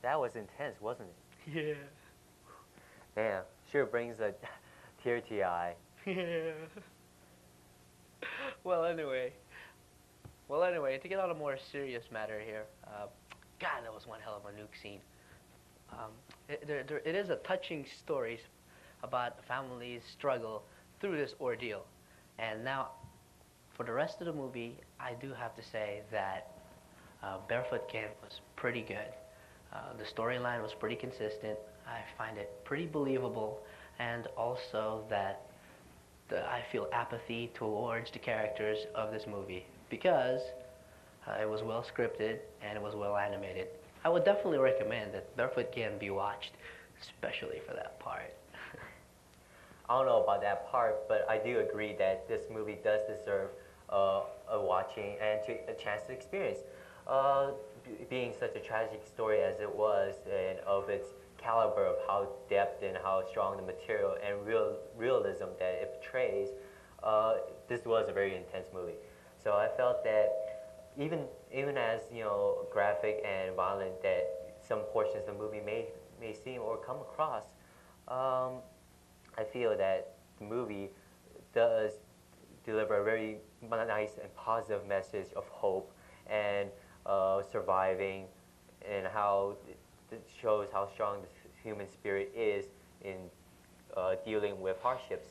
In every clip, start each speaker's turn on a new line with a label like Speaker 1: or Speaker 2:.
Speaker 1: That was intense, wasn't it?
Speaker 2: Yeah.
Speaker 1: Damn, sure brings a tear to your eye.
Speaker 2: Yeah. Well, anyway. Well, anyway, to get on a more serious matter here, God, that was one hell of a nuke scene. It is a touching story about a family's struggle through this ordeal. And now, for the rest of the movie, I do have to say that Barefoot Kid was pretty good. The storyline was pretty consistent. I find it pretty believable, and also that I feel apathy towards the characters of this movie because it was well scripted and it was well animated. I would definitely recommend that Barefoot Kid be watched, especially for that part.
Speaker 1: I don't know about that part, but I do agree that this movie does deserve a watching and a chance to experience. Uh, Being such a tragic story as it was, and of its caliber of how depth and how strong the material and realism that it portrays, this was a very intense movie. So I felt that even as graphic and violent that some portions of the movie may seem or come across, um, I feel that the movie does deliver a very nice and positive message of hope and surviving, and how it shows how strong the human spirit is in dealing with hardships.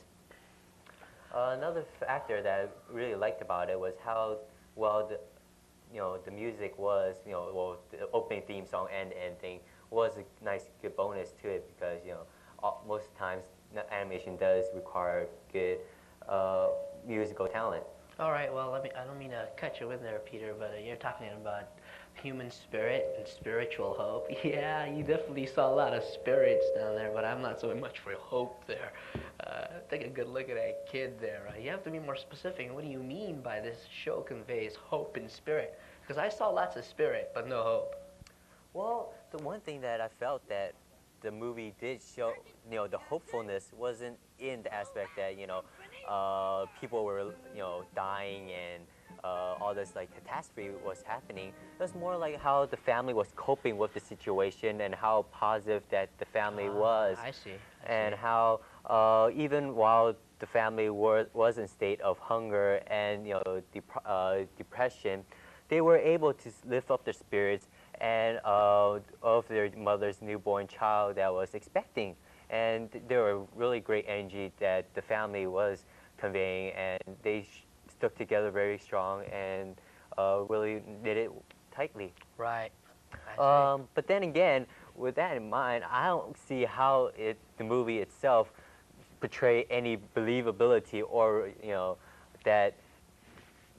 Speaker 1: Another factor that I really liked about it was how well the music was, well, the opening theme song and the ending was a nice good bonus to it, because most times animation does require good musical talent.
Speaker 2: All right, well, I don't mean to cut you in there, Peter, but you're talking about human spirit and spiritual hope. Yeah, you definitely saw a lot of spirits down there, but I'm not so much for hope there. Take a good look at that kid there. You have to be more specific. What do you mean by this show conveys hope and spirit? Because I saw lots of spirit, but no hope.
Speaker 1: Well, the one thing that I felt that the movie did show, the hopefulness wasn't in the aspect that, people were, dying and all this like catastrophe was happening. It was more like how the family was coping with the situation and how positive that the family was.
Speaker 2: I see.
Speaker 1: And how even while the family was in state of hunger and depression, they were able to lift up their spirits and of their mother's newborn child that was expecting. And there were really great energy that the family was conveying, and they stuck together very strong and really did it tightly.
Speaker 2: Right.
Speaker 1: But then again, with that in mind, I don't see how the movie itself portray any believability or that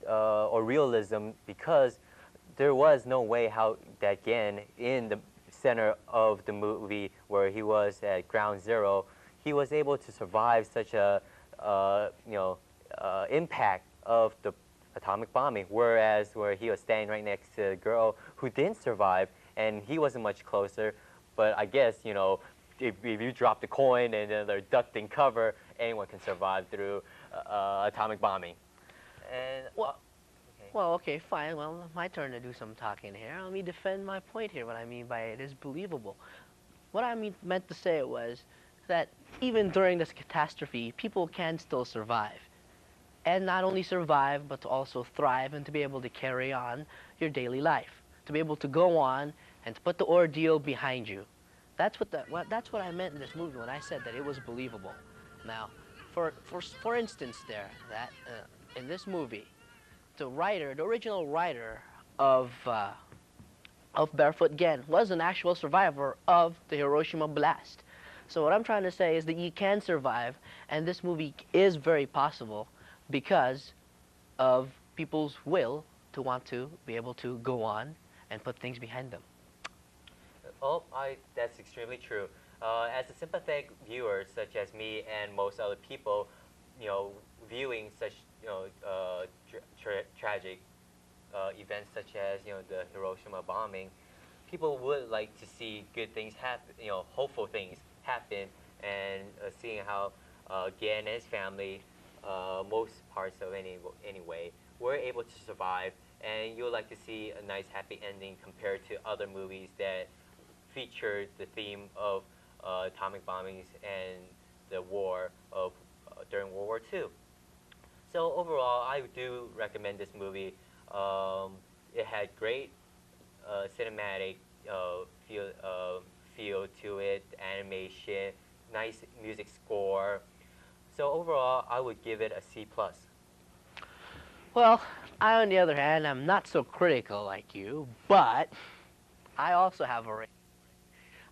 Speaker 1: or realism, because there was no way how that Gen, in the center of the movie where he was at ground zero, he was able to survive such a impact of the atomic bombing, whereas where he was standing right next to the girl who didn't survive, and he wasn't much closer, but I guess if you drop the coin and they're ducked in cover, anyone can survive through atomic bombing. And
Speaker 2: well, okay, fine. Well, my turn to do some talking here. Let me defend my point here. What I mean by it is believable. What I meant to say was that even during this catastrophe, people can still survive. And not only survive, but to also thrive and to be able to carry on your daily life. To be able to go on and to put the ordeal behind you. That's what I meant in this movie when I said that it was believable. Now, for instance there, that in this movie, the original writer of Barefoot Gen was an actual survivor of the Hiroshima blast. So what I'm trying to say is that you can survive, and this movie is very possible because of people's will to want to be able to go on and put things behind them.
Speaker 1: Oh, that's extremely true. As a sympathetic viewer, such as me and most other people, viewing such tragic events such as the Hiroshima bombing, people would like to see good things happen, hopeful things happen, and seeing how Gian and his family, most parts of anyway, were able to survive, and you would like to see a nice happy ending compared to other movies that featured the theme of atomic bombings and the war of during World War II. So overall, I do recommend this movie. It had great cinematic feel feel to it, animation, nice music score. So overall, I would give it a C plus.
Speaker 2: Well, I, on the other hand, I'm not so critical like you, but I also have a rating.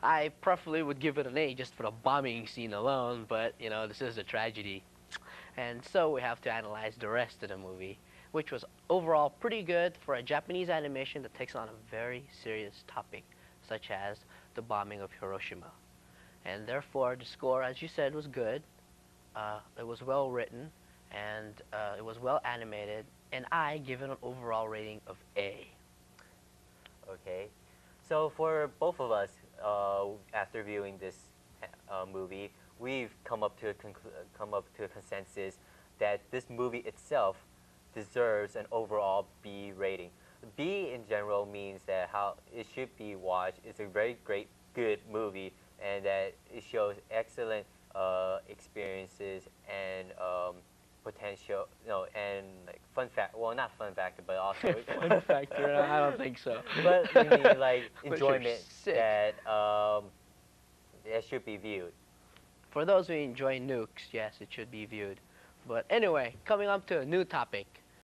Speaker 2: I preferably would give it an A just for the bombing scene alone, but you know, this is a tragedy. And so we have to analyze the rest of the movie, which was overall pretty good for a Japanese animation that takes on a very serious topic, such as the bombing of Hiroshima. And therefore, the score, as you said, was good. It was well written, and it was well animated, and I give it an overall rating of A.
Speaker 1: Okay, so for both of us, after viewing this movie, we've come up to a consensus that this movie itself deserves an overall B rating. B in general means that how it should be watched. It's a very great, good movie, and that it shows excellent experiences and potential, and like fun fact. Well, not fun factor, but also
Speaker 2: Fun factor? I don't think so.
Speaker 1: but you mean like
Speaker 2: But you're
Speaker 1: enjoyment
Speaker 2: sick.
Speaker 1: that should be viewed.
Speaker 2: For those who enjoy nukes, yes, it should be viewed. But anyway, coming up to a new topic.